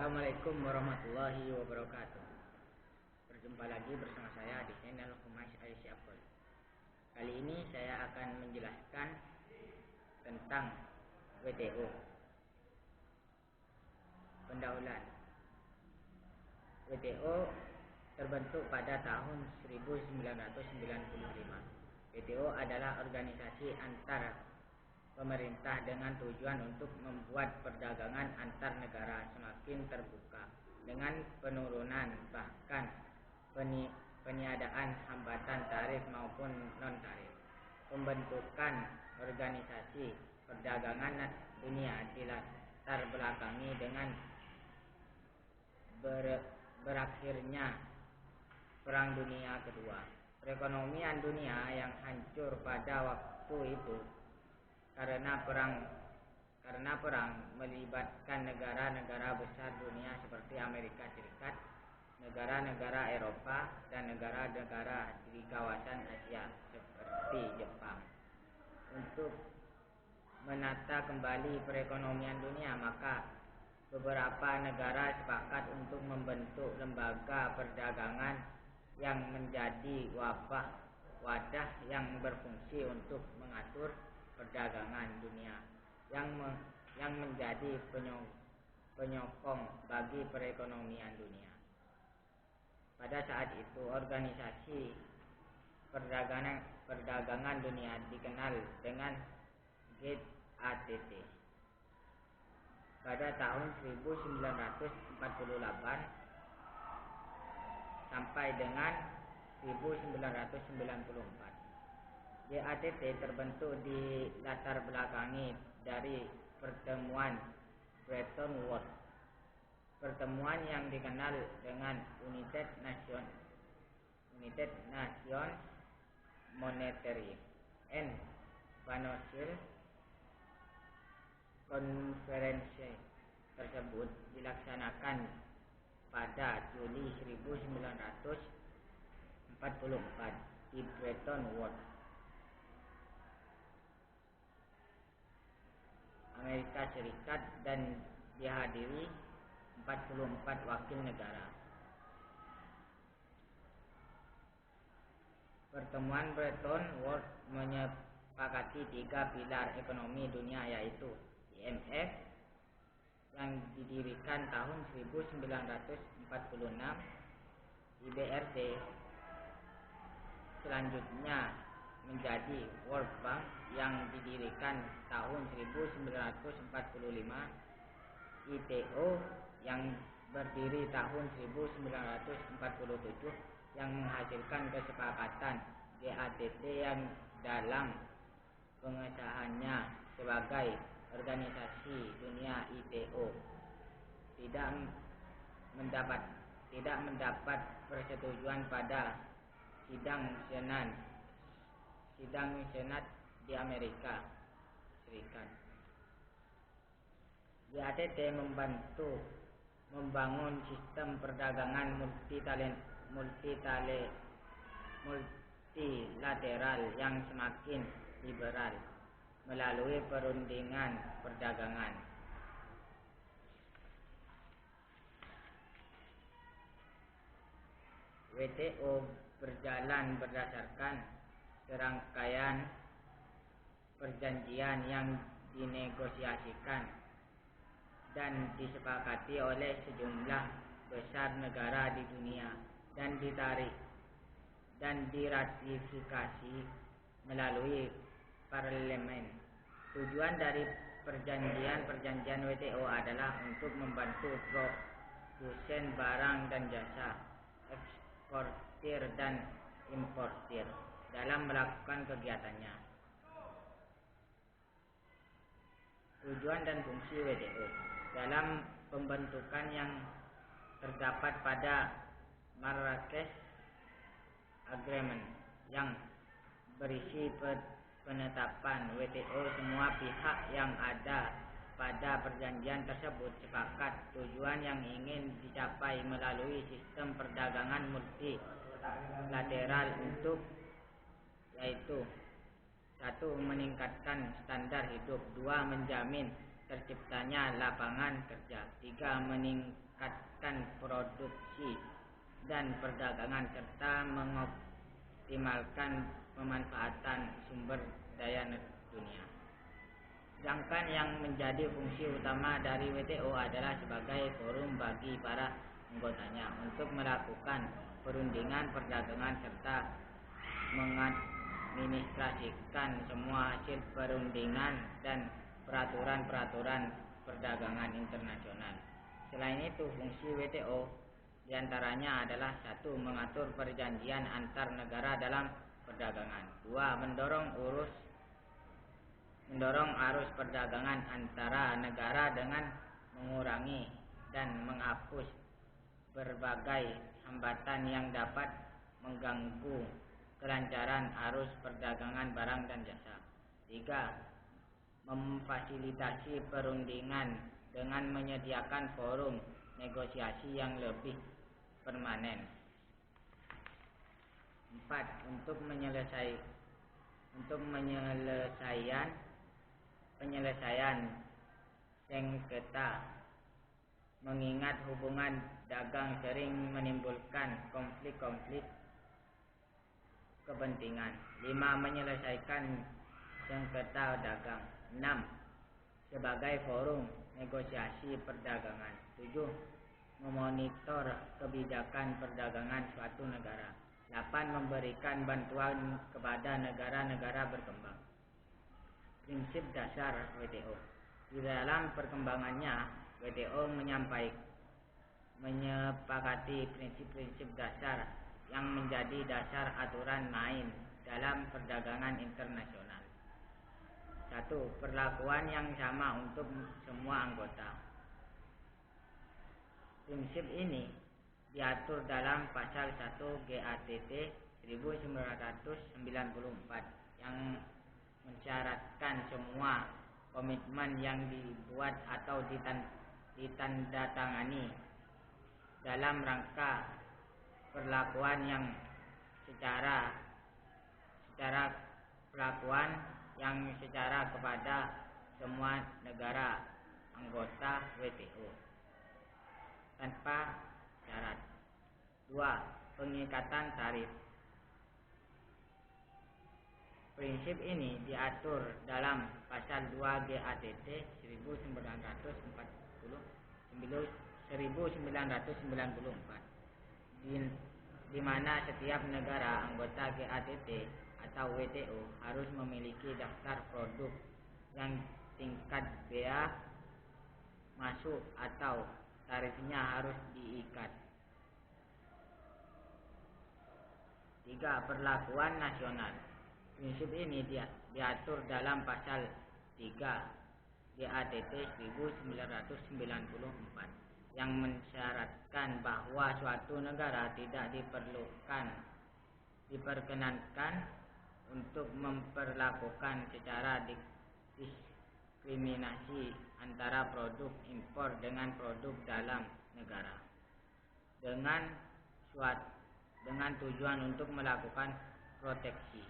Assalamualaikum warahmatullahi wabarakatuh. Berjumpa lagi bersama saya di channel Humas Aisyapol. Kali ini saya akan menjelaskan tentang WTO. Pendahuluan. WTO terbentuk pada tahun 1995. WTO adalah organisasi antar pemerintah dengan tujuan untuk membuat perdagangan antar negara semakin terbuka dengan penurunan bahkan peniadaan hambatan tarif maupun non-tarif. Pembentukan organisasi perdagangan dunia dilatar belakangi dengan berakhirnya Perang Dunia Kedua. Perekonomian dunia yang hancur pada waktu itu karena perang melibatkan negara-negara besar dunia seperti Amerika Serikat, negara-negara Eropa, dan negara-negara di kawasan Asia seperti Jepang. Untuk menata kembali perekonomian dunia, maka beberapa negara sepakat untuk membentuk lembaga perdagangan yang menjadi wadah yang berfungsi untuk mengatur perdagangan dunia yang menjadi penyokong bagi perekonomian dunia. Pada saat itu organisasi perdagangan dunia dikenal dengan GATT. Pada tahun 1948 sampai dengan 1994. GATT terbentuk di latar belakangi dari pertemuan Bretton Woods. Pertemuan yang dikenal dengan United Nations Monetary and Financial Conference tersebut dilaksanakan pada Juli 1944 di Bretton Woods, Amerika Serikat, dan dihadiri 44 wakil negara. Pertemuan Bretton Woods menyepakati 3 pilar ekonomi dunia, yaitu IMF yang didirikan tahun 1946, IBRD selanjutnya menjadi World Bank yang didirikan tahun 1945, ITO yang berdiri tahun 1947 yang menghasilkan kesepakatan GATT yang dalam pengesahannya sebagai organisasi dunia ITO tidak mendapat persetujuan pada sidang Senat di Amerika Serikat. GATT membantu membangun sistem perdagangan multilateral yang semakin liberal melalui perundingan perdagangan. WTO berjalan berdasarkan serangkaian perjanjian yang dinegosiasikan dan disepakati oleh sejumlah besar negara di dunia dan diratifikasi melalui parlemen. Tujuan dari perjanjian WTO adalah untuk membantu produsen barang dan jasa, eksportir dan importir dalam melakukan kegiatannya. Tujuan dan fungsi WTO dalam pembentukan yang terdapat pada Marrakesh Agreement yang berisi penetapan WTO. Semua pihak yang ada pada perjanjian tersebut sepakat tujuan yang ingin dicapai melalui sistem perdagangan multilateral yaitu 1. Meningkatkan standar hidup, 2. Menjamin terciptanya lapangan kerja. 3. Meningkatkan produksi dan perdagangan serta mengoptimalkan pemanfaatan sumber daya dunia. Sedangkan yang menjadi fungsi utama dari WTO adalah sebagai forum bagi para anggotanya untuk melakukan perundingan perdagangan serta mengadministrasikan semua hasil perundingan dan peraturan-peraturan perdagangan internasional. Selain itu, fungsi WTO diantaranya adalah 1. Mengatur perjanjian antar negara dalam perdagangan. 2. Mendorong arus perdagangan antara negara dengan mengurangi dan menghapus berbagai hambatan yang dapat mengganggu kelancaran arus perdagangan barang dan jasa. 3. Memfasilitasi perundingan dengan menyediakan forum negosiasi yang lebih permanen. 4. Untuk penyelesaian sengketa, mengingat hubungan dagang sering menimbulkan konflik-konflik kepentingan. 5. Menyelesaikan sengketa dagang. 6. Sebagai forum negosiasi perdagangan. 7. Memonitor kebijakan perdagangan suatu negara. 8. Memberikan bantuan kepada negara-negara berkembang. Prinsip dasar WTO. Di dalam perkembangannya, WTO menyepakati prinsip-prinsip dasar yang menjadi dasar aturan main dalam perdagangan internasional. 1. Perlakuan yang sama untuk semua anggota. Prinsip ini diatur dalam pasal 1 GATT 1994 yang mensyaratkan semua komitmen yang dibuat atau ditandatangani dalam rangka perlakuan secara kepada semua negara anggota WTO tanpa syarat. 2. Pengikatan tarif. Prinsip ini diatur dalam pasal 2 GATT 1994 di mana setiap negara anggota GATT atau WTO harus memiliki daftar produk yang tingkat bea masuk atau tarifnya harus diikat. 3. Perlakuan nasional. Prinsip ini diatur dalam pasal 3 GATT 1994 yang mensyaratkan bahwa suatu negara tidak diperkenankan untuk memperlakukan secara diskriminasi antara produk impor dengan produk dalam negara dengan tujuan untuk melakukan proteksi.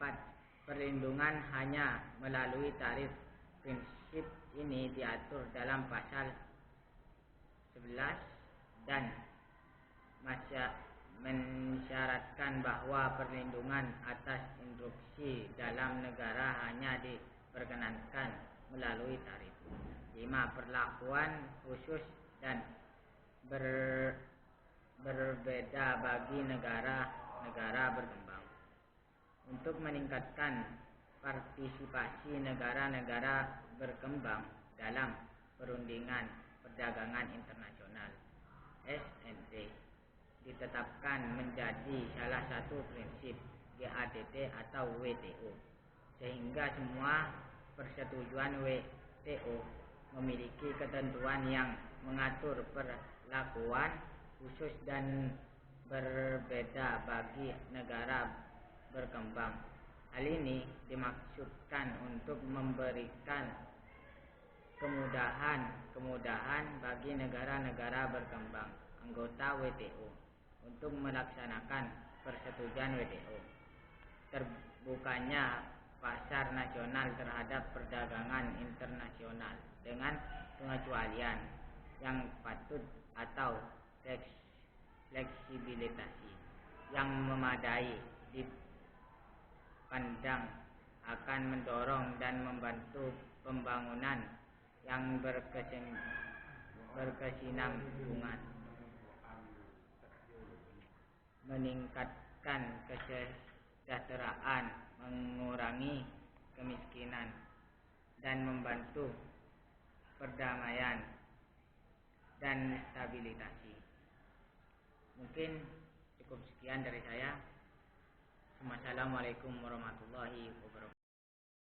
4. Perlindungan hanya melalui tarif. Prinsip ini diatur dalam pasal 11 dan mensyaratkan bahwa perlindungan atas instruksi dalam negara hanya diperkenankan melalui tarif. 5. Perlakuan khusus dan berbeda bagi negara-negara berkembang. Untuk meningkatkan partisipasi negara-negara berkembang dalam perundingan perdagangan internasional, SNT ditetapkan menjadi salah satu prinsip GATT atau WTO, sehingga semua persetujuan WTO memiliki ketentuan yang mengatur perlakuan khusus dan berbeda bagi negara berkembang. Hal ini dimaksudkan untuk memberikan kemudahan bagi negara-negara berkembang anggota WTO untuk melaksanakan persetujuan WTO. Terbukanya pasar nasional terhadap perdagangan internasional dengan pengecualian yang patut atau fleksibilitas yang memadai dipandang akan mendorong dan membantu pembangunan yang berkesinambungan, meningkatkan kesejahteraan, mengurangi kemiskinan, dan membantu perdamaian dan stabilitas. Mungkin cukup sekian dari saya. Wassalamualaikum warahmatullahi wabarakatuh.